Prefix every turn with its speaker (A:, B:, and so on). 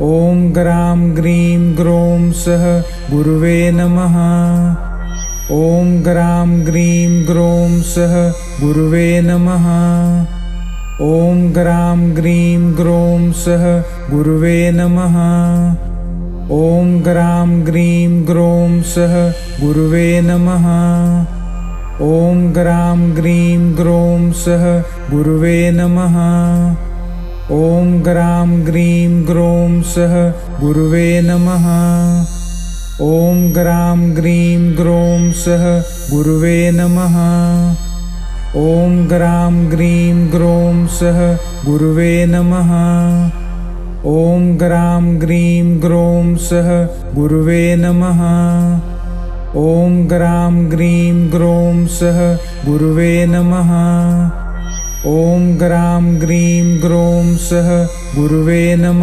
A: ॐ ग्रां ग्रीं ग्रौं सः गुरुवे नमः। ॐ ग्रां ग्रीं ग्रौं सः गुरुवे नमः। ॐ ग्रां ग्रीं ग्रौं सः गुरुवे नमः। ॐ ग्रां ग्रीं ग्रौं सः गुरुवे नमः। ॐ ग्रां ग्रीं ग्रौं सः गुरुवे नमः। ॐ ग्रां ग्रीं ग्रौं सः गुरुवे नमः। ॐ ग्रां ग्रीं ग्रौं सः गुरुवे नमः। ॐ ग्रां ग्रीं ग्रौं सः गुरुवे नमः। ॐ ग्रां ग्रीं ग्रौं सः गुरुवे नमः। ॐ ग्रां ग्रीं ग्रौं सः गुरुवे नमः। ॐ ग्रां ग्रीं ग्रौं सः गुरुवे नमः।